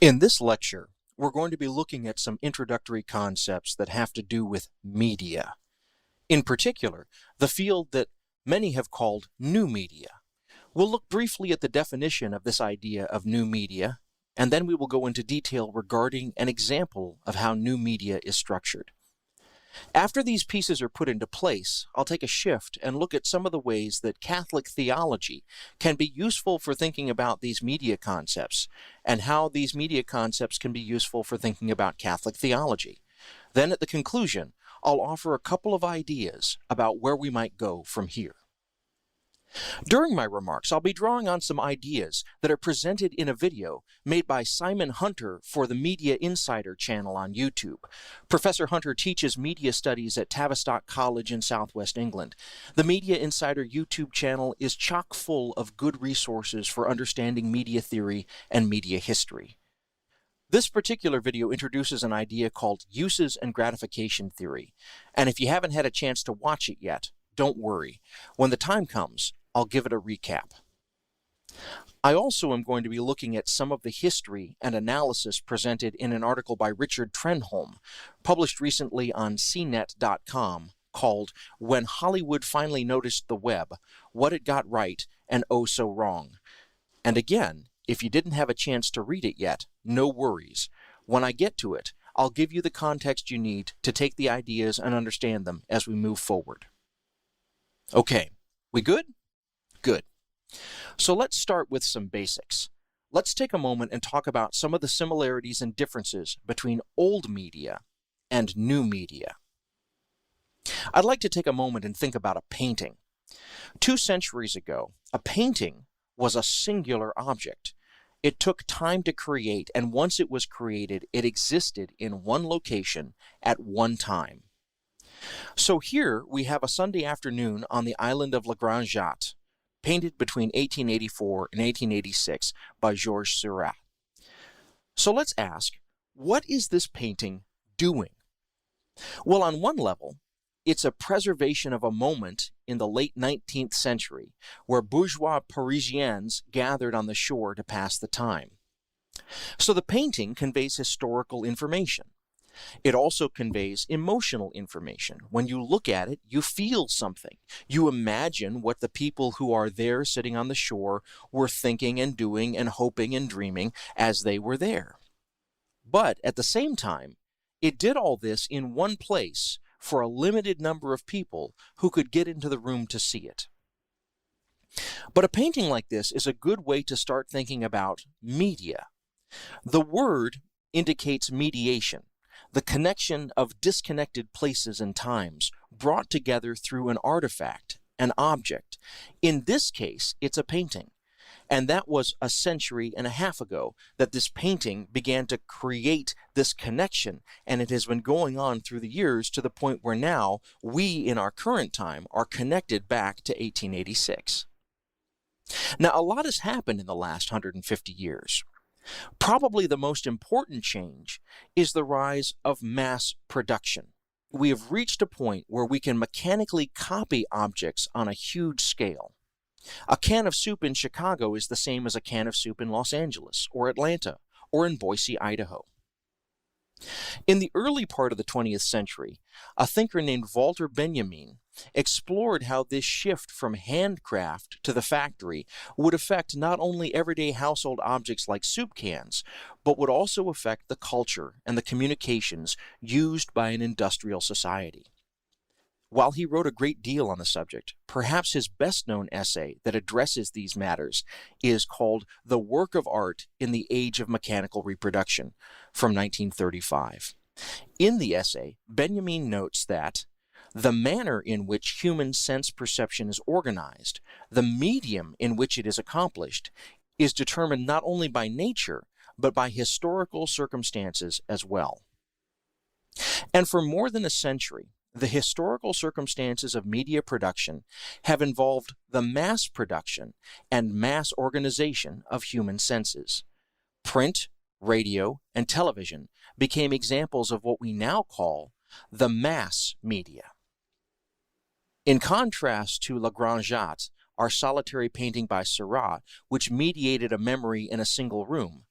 In this lecture, we're going to be looking at some introductory concepts that have to do with media. In particular, the field that many have called new media. We'll look briefly at the definition of this idea of new media, and then we will go into detail regarding an example of how new media is structured. After these pieces are put into place, I'll take a shift and look at some of the ways that Catholic theology can be useful for thinking about these media concepts, and how these media concepts can be useful for thinking about Catholic theology. Then at the conclusion, I'll offer a couple of ideas about where we might go from here. During my remarks, I'll be drawing on some ideas that are presented in a video made by Simon Hunter for the Media Insider channel on YouTube. Professor Hunter teaches media studies at Tavistock College in southwest England. The Media Insider YouTube channel is chock full of good resources for understanding media theory and media history. This particular video introduces an idea called uses and gratification theory, and if you haven't had a chance to watch it yet, don't worry. When the time comes, I'll give it a recap. I also am going to be looking at some of the history and analysis presented in an article by Richard Trenholm, published recently on cnet.com, called When Hollywood Finally Noticed the Web, What It Got Right and Oh So Wrong. And again, if you didn't have a chance to read it yet, no worries. When I get to it, I'll give you the context you need to take the ideas and understand them as we move forward. Okay, we good? Good. So let's start with some basics. Let's take a moment and talk about some of the similarities and differences between old media and new media. I'd like to take a moment and think about a painting. 2 centuries ago, a painting was a singular object. It took time to create, and once it was created, it existed in one location at one time. So here we have a Sunday afternoon on the island of La Grande Jatte, painted between 1884 and 1886 by Georges Seurat. So let's ask, what is this painting doing? Well, on one level, it's a preservation of a moment in the late 19th century where bourgeois Parisians gathered on the shore to pass the time. So the painting conveys historical information. It also conveys emotional information. When you look at it, you feel something. You imagine what the people who are there sitting on the shore were thinking and doing and hoping and dreaming as they were there. But at the same time, it did all this in one place for a limited number of people who could get into the room to see it. But a painting like this is a good way to start thinking about media. The word indicates mediation, the connection of disconnected places and times brought together through an artifact, an object. In this case, it's a painting. And that was a century and a half ago that this painting began to create this connection, and it has been going on through the years to the point where now we, in our current time, are connected back to 1886. Now, a lot has happened in the last 150 years. Probably the most important change is the rise of mass production. We have reached a point where we can mechanically copy objects on a huge scale. A can of soup in Chicago is the same as a can of soup in Los Angeles, or Atlanta, or in Boise, Idaho. In the early part of the 20th century, a thinker named Walter Benjamin explored how this shift from handcraft to the factory would affect not only everyday household objects like soup cans, but would also affect the culture and the communications used by an industrial society. While he wrote a great deal on the subject, perhaps his best-known essay that addresses these matters is called The Work of Art in the Age of Mechanical Reproduction from 1935. In the essay, Benjamin notes that the manner in which human sense perception is organized, the medium in which it is accomplished, is determined not only by nature, but by historical circumstances as well. And for more than a century, the historical circumstances of media production have involved the mass production and mass organization of human senses. Print, radio, and television became examples of what we now call the mass media. In contrast to La Grande Jatte, our solitary painting by Seurat, which mediated a memory in a single room,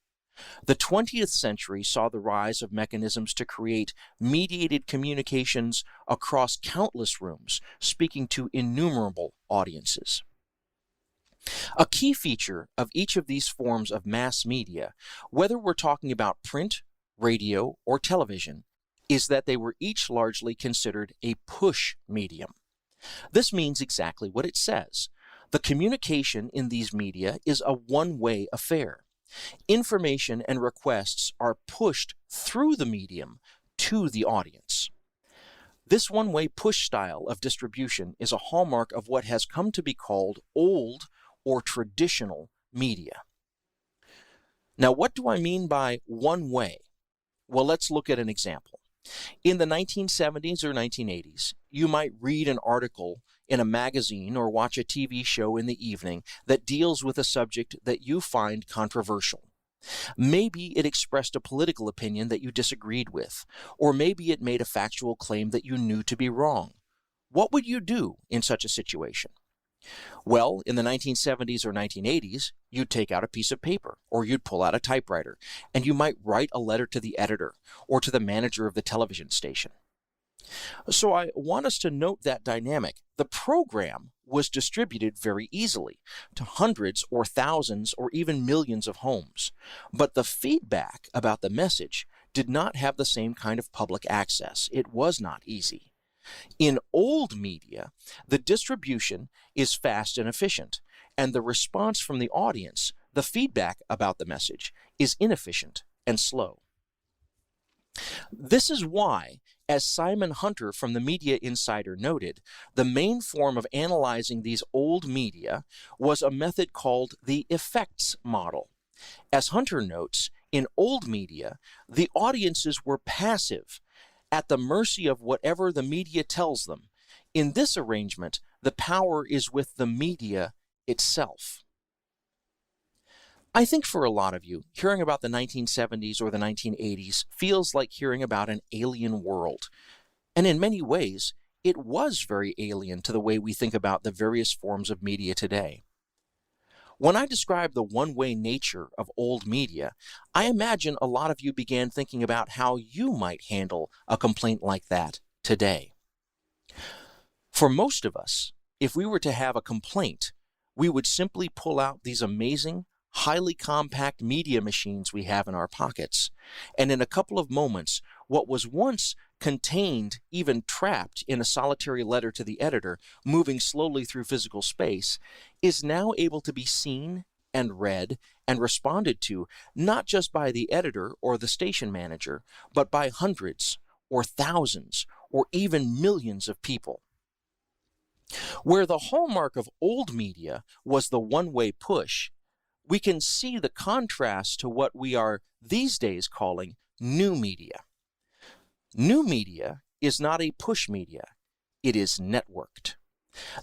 The 20th century saw the rise of mechanisms to create mediated communications across countless rooms, speaking to innumerable audiences. A key feature of each of these forms of mass media, whether we're talking about print, radio, or television, is that they were each largely considered a push medium. This means exactly what it says. The communication in these media is a one-way affair. Information and requests are pushed through the medium to the audience. This one-way push style of distribution is a hallmark of what has come to be called old or traditional media. Now, what do I mean by one way? Well, let's look at an example. In the 1970s or 1980s, you might read an article in a magazine or watch a TV show in the evening that deals with a subject that you find controversial. Maybe it expressed a political opinion that you disagreed with, or maybe it made a factual claim that you knew to be wrong. What would you do in such a situation? Well, in the 1970s or 1980s, you'd take out a piece of paper, or you'd pull out a typewriter, and you might write a letter to the editor or to the manager of the television station. So I want us to note that dynamic. The program was distributed very easily to hundreds or thousands or even millions of homes, but the feedback about the message did not have the same kind of public access. It was not easy. In old media, the distribution is fast and efficient, and the response from the audience, the feedback about the message, is inefficient and slow. This is why, as Simon Hunter from the Media Insider noted, the main form of analyzing these old media was a method called the effects model. As Hunter notes, in old media, the audiences were passive, at the mercy of whatever the media tells them. In this arrangement, the power is with the media itself. I think for a lot of you, hearing about the 1970s or the 1980s feels like hearing about an alien world. And in many ways, it was very alien to the way we think about the various forms of media today. When I describe the one-way nature of old media, I imagine a lot of you began thinking about how you might handle a complaint like that today. For most of us, if we were to have a complaint, we would simply pull out these amazing, highly compact media machines we have in our pockets, and in a couple of moments, what was once contained, even trapped in a solitary letter to the editor, moving slowly through physical space, is now able to be seen and read and responded to, not just by the editor or the station manager, but by hundreds or thousands or even millions of people. Where the hallmark of old media was the one-way push, we can see the contrast to what we are these days calling new media. New media is not a push media, it is networked.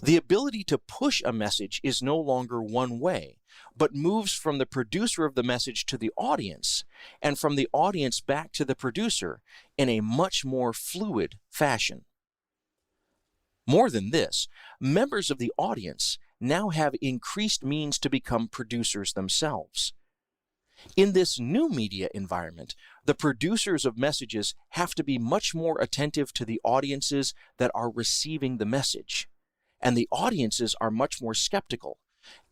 The ability to push a message is no longer one way, but moves from the producer of the message to the audience, and from the audience back to the producer in a much more fluid fashion. More than this, members of the audience now have increased means to become producers themselves. In this new media environment, the producers of messages have to be much more attentive to the audiences that are receiving the message, and the audiences are much more skeptical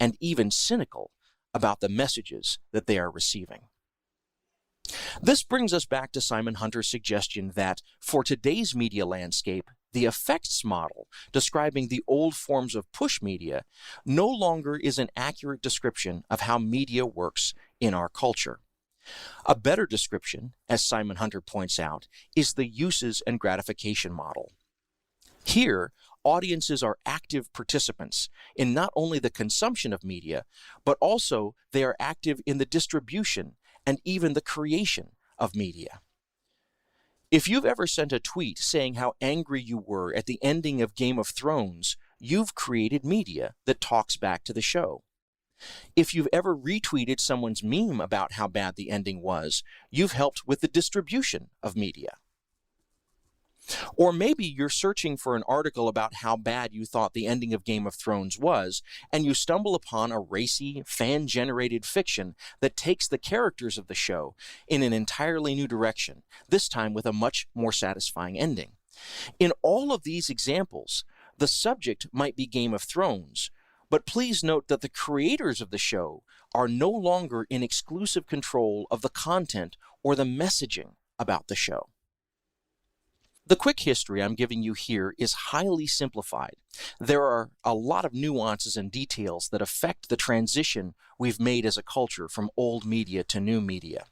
and even cynical about the messages that they are receiving. This brings us back to Simon Hunter's suggestion that, for today's media landscape, the effects model, describing the old forms of push media, no longer is an accurate description of how media works in our culture. A better description, as Simon Hunter points out, is the uses and gratification model. Here, audiences are active participants in not only the consumption of media, but also they are active in the distribution and even the creation of media. If you've ever sent a tweet saying how angry you were at the ending of Game of Thrones, you've created media that talks back to the show. If you've ever retweeted someone's meme about how bad the ending was, you've helped with the distribution of media. Or maybe you're searching for an article about how bad you thought the ending of Game of Thrones was, and you stumble upon a racy, fan-generated fiction that takes the characters of the show in an entirely new direction, this time with a much more satisfying ending. In all of these examples, the subject might be Game of Thrones, but please note that the creators of the show are no longer in exclusive control of the content or the messaging about the show. The quick history I'm giving you here is highly simplified. There are a lot of nuances and details that affect the transition we've made as a culture from old media to new media.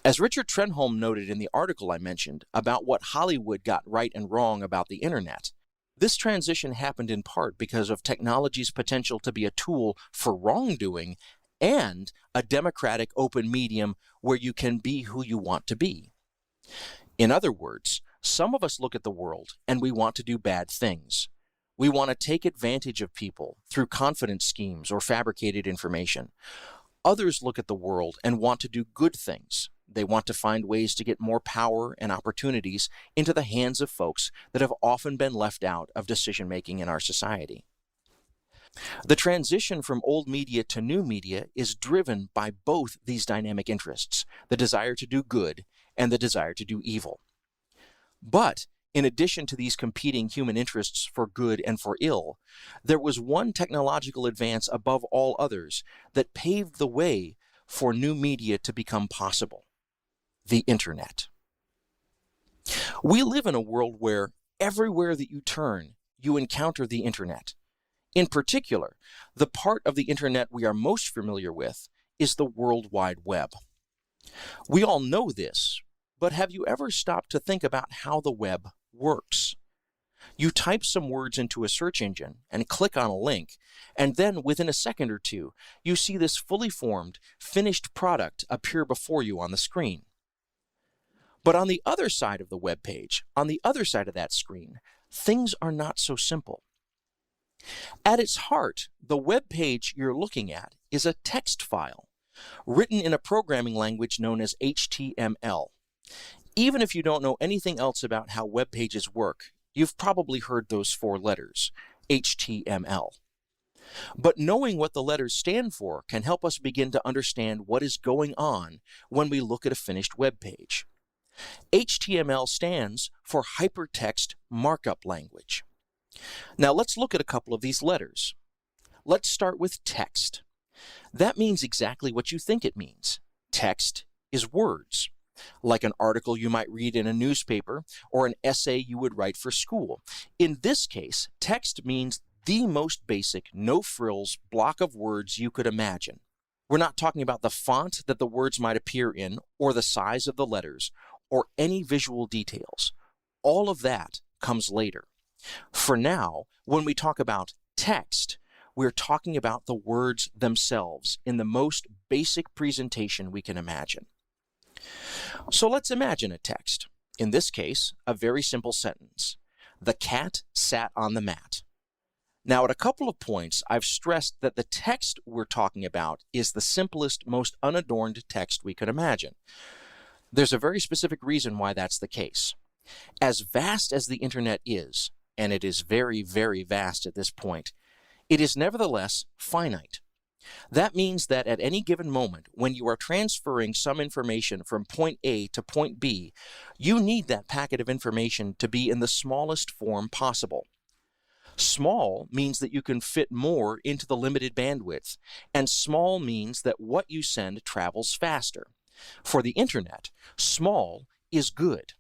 As Richard Trenholm noted in the article I mentioned about what Hollywood got right and wrong about the internet, this transition happened in part because of technology's potential to be a tool for wrongdoing and a democratic open medium where you can be who you want to be. In other words, some of us look at the world and we want to do bad things. We want to take advantage of people through confidence schemes or fabricated information. Others look at the world and want to do good things. They want to find ways to get more power and opportunities into the hands of folks that have often been left out of decision-making in our society. The transition from old media to new media is driven by both these dynamic interests, the desire to do good and the desire to do evil. But in addition to these competing human interests for good and for ill, there was one technological advance above all others that paved the way for new media to become possible: the internet. We live in a world where everywhere that you turn, you encounter the internet. In particular, the part of the internet we are most familiar with is the World Wide Web. We all know this, but have you ever stopped to think about how the web works? You type some words into a search engine and click on a link, and then within a second or two, you see this fully formed, finished product appear before you on the screen. But on the other side of the web page, on the other side of that screen, things are not so simple. At its heart, the web page you're looking at is a text file, written in a programming language known as HTML. Even if you don't know anything else about how web pages work, you've probably heard those 4 letters, HTML. But knowing what the letters stand for can help us begin to understand what is going on when we look at a finished web page. HTML stands for Hypertext Markup Language. Now let's look at a couple of these letters. Let's start with text. That means exactly what you think it means. Text is words, like an article you might read in a newspaper or an essay you would write for school. In this case, text means the most basic, no-frills block of words you could imagine. We're not talking about the font that the words might appear in, or the size of the letters, or any visual details. All of that comes later. For now, when we talk about text, we're talking about the words themselves in the most basic presentation we can imagine. So let's imagine a text. In this case, a very simple sentence. The cat sat on the mat. Now, at a couple of points, I've stressed that the text we're talking about is the simplest, most unadorned text we could imagine. There's a very specific reason why that's the case. As vast as the internet is, and it is very, very vast at this point, it is nevertheless finite. That means that at any given moment, when you are transferring some information from point A to point B, you need that packet of information to be in the smallest form possible. Small means that you can fit more into the limited bandwidth, and small means that what you send travels faster. For the internet, small is good.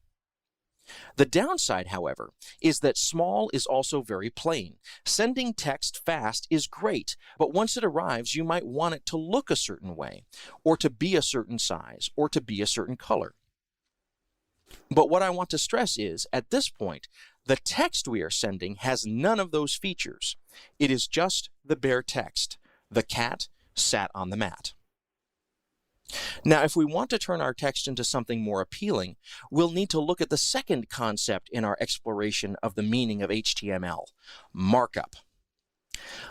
The downside, however, is that small is also very plain. Sending text fast is great, but once it arrives, you might want it to look a certain way, or to be a certain size, or to be a certain color. But what I want to stress is, at this point, the text we are sending has none of those features. It is just the bare text. The cat sat on the mat. Now, if we want to turn our text into something more appealing, we'll need to look at the second concept in our exploration of the meaning of HTML, markup.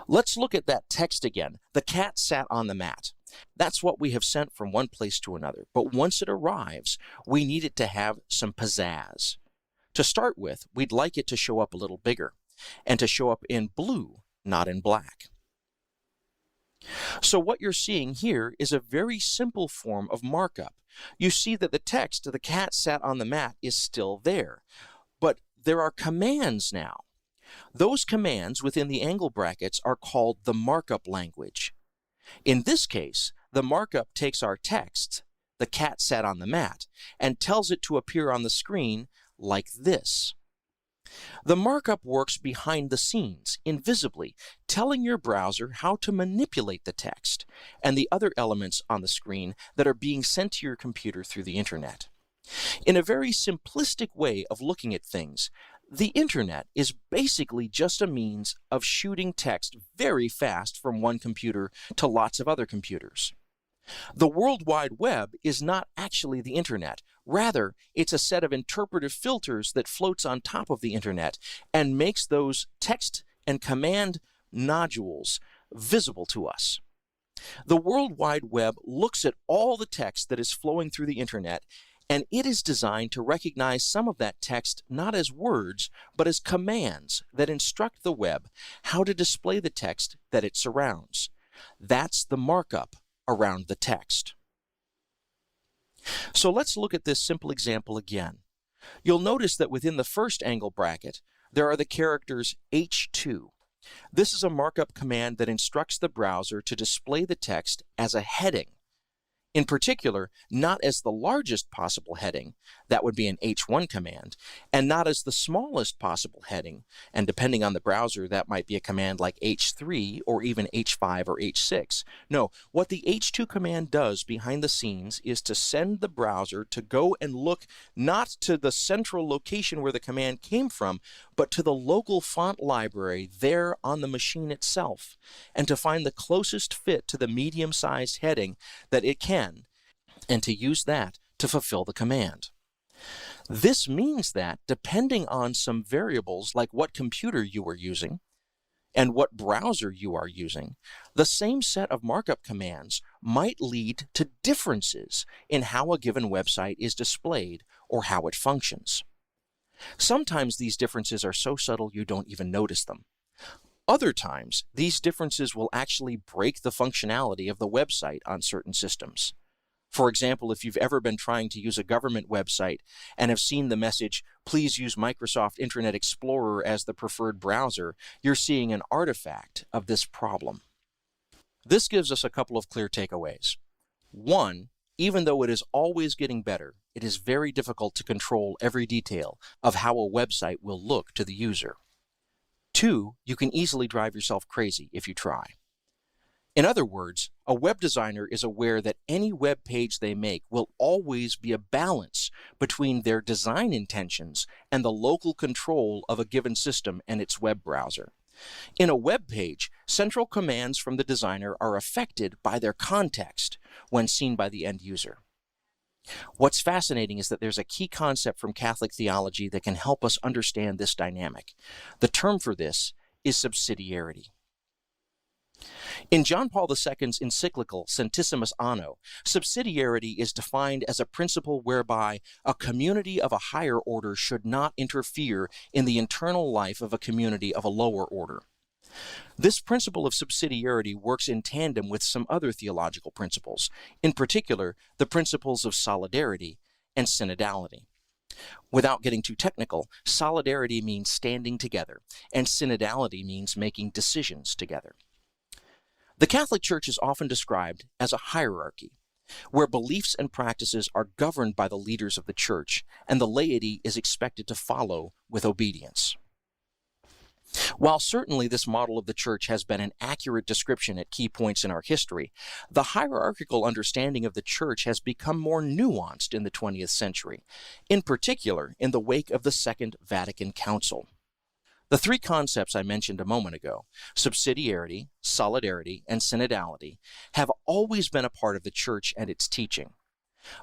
Let's look at that text again. The cat sat on the mat. That's what we have sent from one place to another. But once it arrives, we need it to have some pizzazz, To start with, we'd like it to show up a little bigger, and to show up in blue, not in black. So what you're seeing here is a very simple form of markup. You see that the text, "the cat sat on the mat," is still there, but there are commands now. Those commands within the angle brackets are called the markup language. In this case, the markup takes our text, "the cat sat on the mat," and tells it to appear on the screen like this. The markup works behind the scenes, invisibly, telling your browser how to manipulate the text and the other elements on the screen that are being sent to your computer through the internet. In a very simplistic way of looking at things, the internet is basically just a means of shooting text very fast from one computer to lots of other computers. The World Wide Web is not actually the internet. Rather, it's a set of interpretive filters that floats on top of the internet and makes those text and command nodules visible to us. The World Wide Web looks at all the text that is flowing through the internet, and it is designed to recognize some of that text not as words, but as commands that instruct the web how to display the text that it surrounds. That's the markup around the text. So let's look at this simple example again. You'll notice that within the first angle bracket, there are the characters H2. This is a markup command that instructs the browser to display the text as a heading. In particular, not as the largest possible heading, that would be an H1 command, and not as the smallest possible heading, and depending on the browser, that might be a command like H3 or even H5 or H6. No, what the H2 command does behind the scenes is to send the browser to go and look not to the central location where the command came from, but to the local font library there on the machine itself, and to find the closest fit to the medium-sized heading that it can, and to use that to fulfill the command. This means that, depending on some variables like what computer you are using and what browser you are using, the same set of markup commands might lead to differences in how a given website is displayed or how it functions. Sometimes these differences are so subtle you don't even notice them. Other times, these differences will actually break the functionality of the website on certain systems. For example, if you've ever been trying to use a government website and have seen the message, "Please use Microsoft Internet Explorer as the preferred browser," you're seeing an artifact of this problem. This gives us a couple of clear takeaways. One, even though it is always getting better, it is very difficult to control every detail of how a website will look to the user. Two, you can easily drive yourself crazy if you try. In other words, a web designer is aware that any web page they make will always be a balance between their design intentions and the local control of a given system and its web browser. In a web page, central commands from the designer are affected by their context when seen by the end user. What's fascinating is that there's a key concept from Catholic theology that can help us understand this dynamic. The term for this is subsidiarity. In John Paul II's encyclical Centesimus Anno, subsidiarity is defined as a principle whereby a community of a higher order should not interfere in the internal life of a community of a lower order. This principle of subsidiarity works in tandem with some other theological principles, in particular the principles of solidarity and synodality. Without getting too technical, solidarity means standing together, and synodality means making decisions together. The Catholic Church is often described as a hierarchy, where beliefs and practices are governed by the leaders of the Church, and the laity is expected to follow with obedience. While certainly this model of the Church has been an accurate description at key points in our history, the hierarchical understanding of the Church has become more nuanced in the 20th century, in particular in the wake of the Second Vatican Council. The three concepts I mentioned a moment ago, subsidiarity, solidarity, and synodality, have always been a part of the Church and its teaching.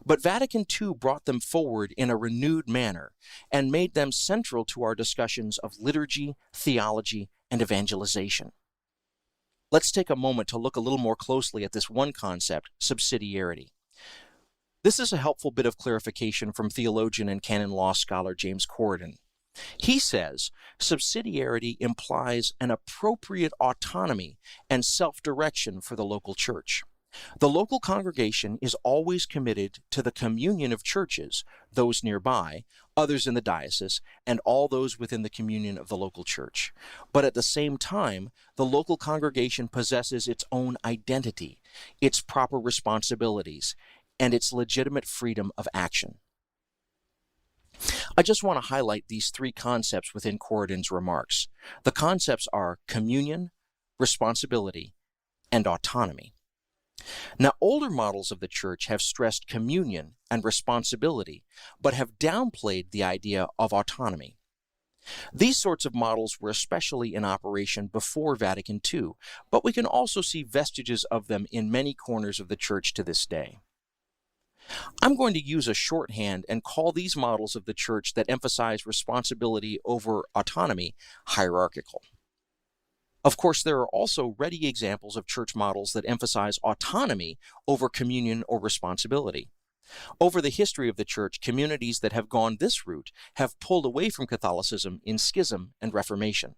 But Vatican II brought them forward in a renewed manner and made them central to our discussions of liturgy, theology, and evangelization. Let's take a moment to look a little more closely at this one concept, subsidiarity. This is a helpful bit of clarification from theologian and canon law scholar James Corridon. He says subsidiarity implies an appropriate autonomy and self-direction for the local church. The local congregation is always committed to the communion of churches, those nearby, others in the diocese, and all those within the communion of the local church. But at the same time, the local congregation possesses its own identity, its proper responsibilities, and its legitimate freedom of action. I just want to highlight these three concepts within Corydon's remarks. The concepts are communion, responsibility, and autonomy. Now, older models of the church have stressed communion and responsibility, but have downplayed the idea of autonomy. These sorts of models were especially in operation before Vatican II, but we can also see vestiges of them in many corners of the church to this day. I'm going to use a shorthand and call these models of the church that emphasize responsibility over autonomy hierarchical. Of course, there are also ready examples of church models that emphasize autonomy over communion or responsibility. Over the history of the church, communities that have gone this route have pulled away from Catholicism in schism and Reformation.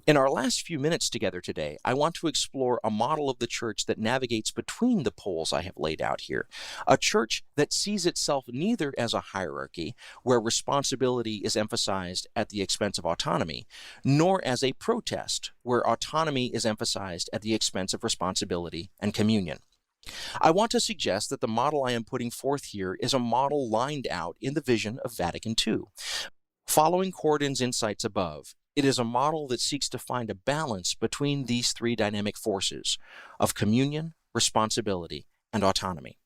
In our last few minutes together today, I want to explore a model of the church that navigates between the poles I have laid out here, a church that sees itself neither as a hierarchy, where responsibility is emphasized at the expense of autonomy, nor as a protest, where autonomy is emphasized at the expense of responsibility and communion. I want to suggest that the model I am putting forth here is a model lined out in the vision of Vatican II. Following Corydon's insights above, it is a model that seeks to find a balance between these three dynamic forces of communion, responsibility, and autonomy.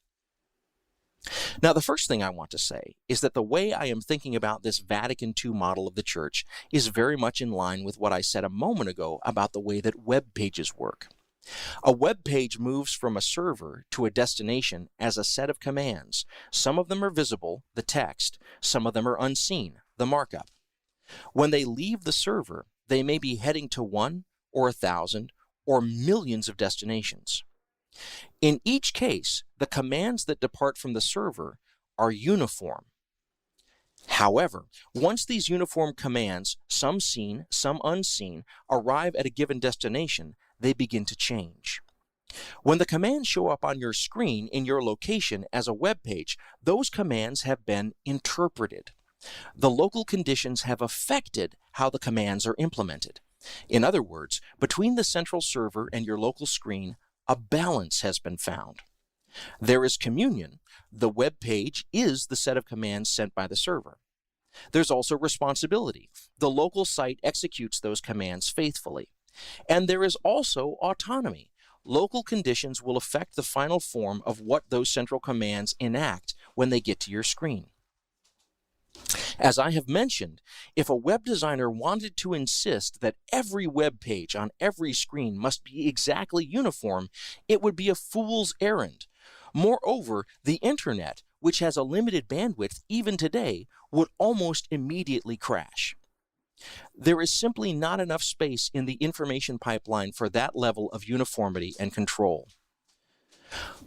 Now, the first thing I want to say is that the way I am thinking about this Vatican II model of the church is very much in line with what I said a moment ago about the way that web pages work. A web page moves from a server to a destination as a set of commands. Some of them are visible, the text, some of them are unseen, the markup. When they leave the server, they may be heading to 1 or 1,000 or millions of destinations. In each case, the commands that depart from the server are uniform. However, once these uniform commands, some seen, some unseen, arrive at a given destination, they begin to change. When the commands show up on your screen in your location as a web page, those commands have been interpreted. The local conditions have affected how the commands are implemented. In other words, between the central server and your local screen, a balance has been found. There is communion. The web page is the set of commands sent by the server. There's also responsibility. The local site executes those commands faithfully. And there is also autonomy. Local conditions will affect the final form of what those central commands enact when they get to your screen. As I have mentioned, if a web designer wanted to insist that every web page on every screen must be exactly uniform, it would be a fool's errand. Moreover, the internet, which has a limited bandwidth even today, would almost immediately crash. There is simply not enough space in the information pipeline for that level of uniformity and control.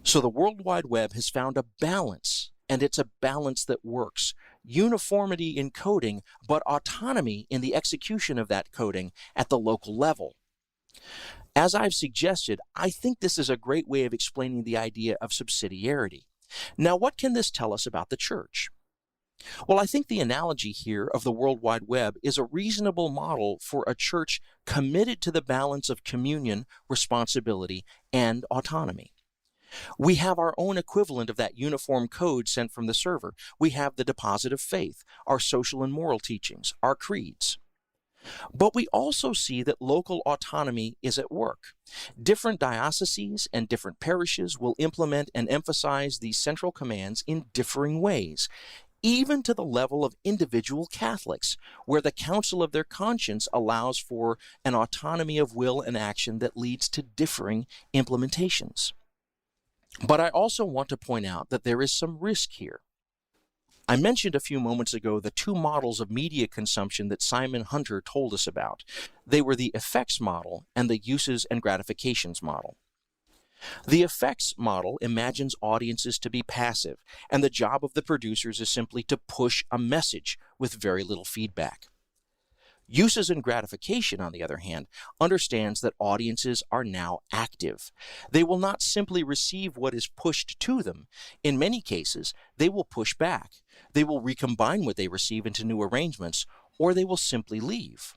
So the World Wide Web has found a balance, and it's a balance that works. Uniformity in coding, but autonomy in the execution of that coding at the local level. As I've suggested, I think this is a great way of explaining the idea of subsidiarity. Now, what can this tell us about the church? Well, I think the analogy here of the World Wide Web is a reasonable model for a church committed to the balance of communion, responsibility, and autonomy. We have our own equivalent of that uniform code sent from the server. We have the deposit of faith, our social and moral teachings, our creeds. But we also see that local autonomy is at work. Different dioceses and different parishes will implement and emphasize these central commands in differing ways, even to the level of individual Catholics, where the counsel of their conscience allows for an autonomy of will and action that leads to differing implementations. But I also want to point out that there is some risk here. I mentioned a few moments ago the two models of media consumption that Simon Hunter told us about. They were the effects model and the uses and gratifications model. The effects model imagines audiences to be passive, and the job of the producers is simply to push a message with very little feedback. Uses and gratification, on the other hand, understands that audiences are now active. They will not simply receive what is pushed to them. In many cases, they will push back. They will recombine what they receive into new arrangements, or they will simply leave.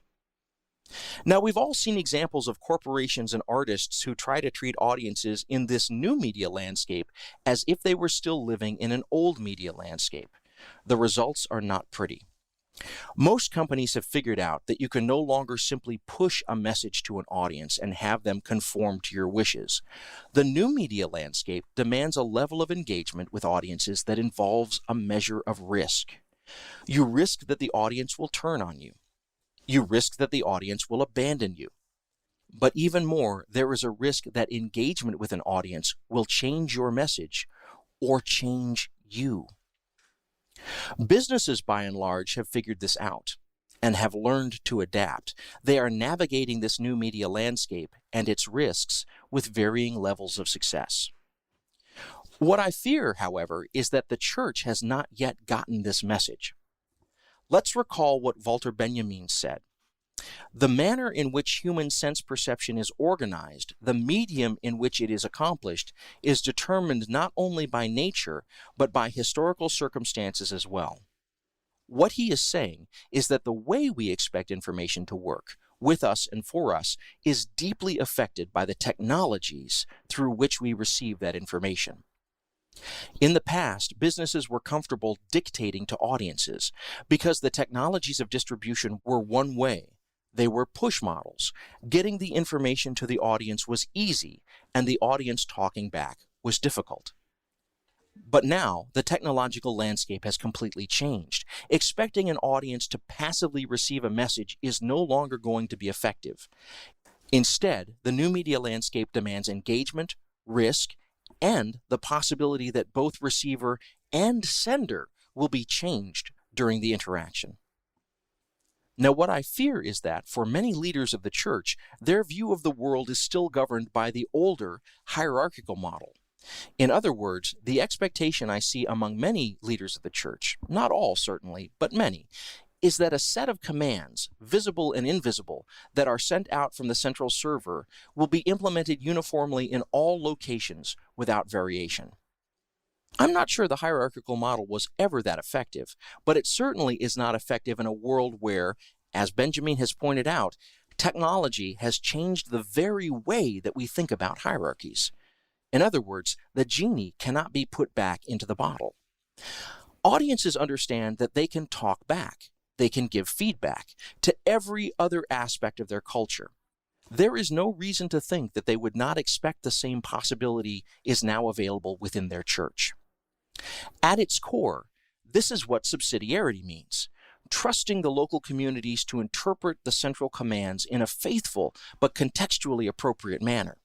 Now, we've all seen examples of corporations and artists who try to treat audiences in this new media landscape as if they were still living in an old media landscape. The results are not pretty. Most companies have figured out that you can no longer simply push a message to an audience and have them conform to your wishes. The new media landscape demands a level of engagement with audiences that involves a measure of risk. You risk that the audience will turn on you. You risk that the audience will abandon you. But even more, there is a risk that engagement with an audience will change your message or change you. Businesses, by and large, have figured this out and have learned to adapt. They are navigating this new media landscape and its risks with varying levels of success. What I fear, however, is that the church has not yet gotten this message. Let's recall what Walter Benjamin said. The manner in which human sense perception is organized, the medium in which it is accomplished, is determined not only by nature, but by historical circumstances as well. What he is saying is that the way we expect information to work, with us and for us, is deeply affected by the technologies through which we receive that information. In the past, businesses were comfortable dictating to audiences because the technologies of distribution were one way. They were push models. Getting the information to the audience was easy, and the audience talking back was difficult. But now, the technological landscape has completely changed. Expecting an audience to passively receive a message is no longer going to be effective. Instead, the new media landscape demands engagement, risk, and the possibility that both receiver and sender will be changed during the interaction. Now, what I fear is that, for many leaders of the church, their view of the world is still governed by the older hierarchical model. In other words, the expectation I see among many leaders of the church, not all certainly, but many, is that a set of commands, visible and invisible, that are sent out from the central server will be implemented uniformly in all locations without variation. I'm not sure the hierarchical model was ever that effective, but it certainly is not effective in a world where, as Benjamin has pointed out, technology has changed the very way that we think about hierarchies. In other words, the genie cannot be put back into the bottle. Audiences understand that they can talk back, they can give feedback to every other aspect of their culture. There is no reason to think that they would not expect the same possibility is now available within their church. At its core, this is what subsidiarity means: trusting the local communities to interpret the central commands in a faithful but contextually appropriate manner.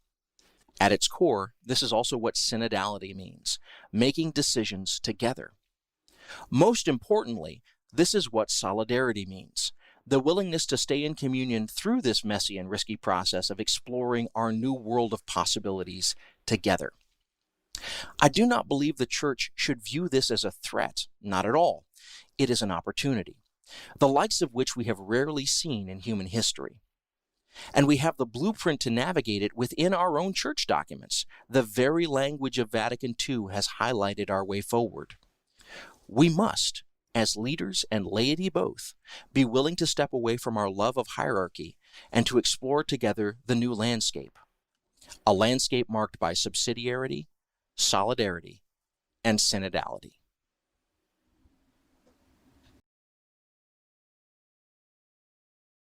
At its core, this is also what synodality means: making decisions together. Most importantly, this is what solidarity means: the willingness to stay in communion through this messy and risky process of exploring our new world of possibilities together. I do not believe the church should view this as a threat, not at all. It is an opportunity, the likes of which we have rarely seen in human history. And we have the blueprint to navigate it within our own church documents. The very language of Vatican II has highlighted our way forward. We must, as leaders and laity both, be willing to step away from our love of hierarchy and to explore together the new landscape, a landscape marked by subsidiarity, solidarity, and synodality.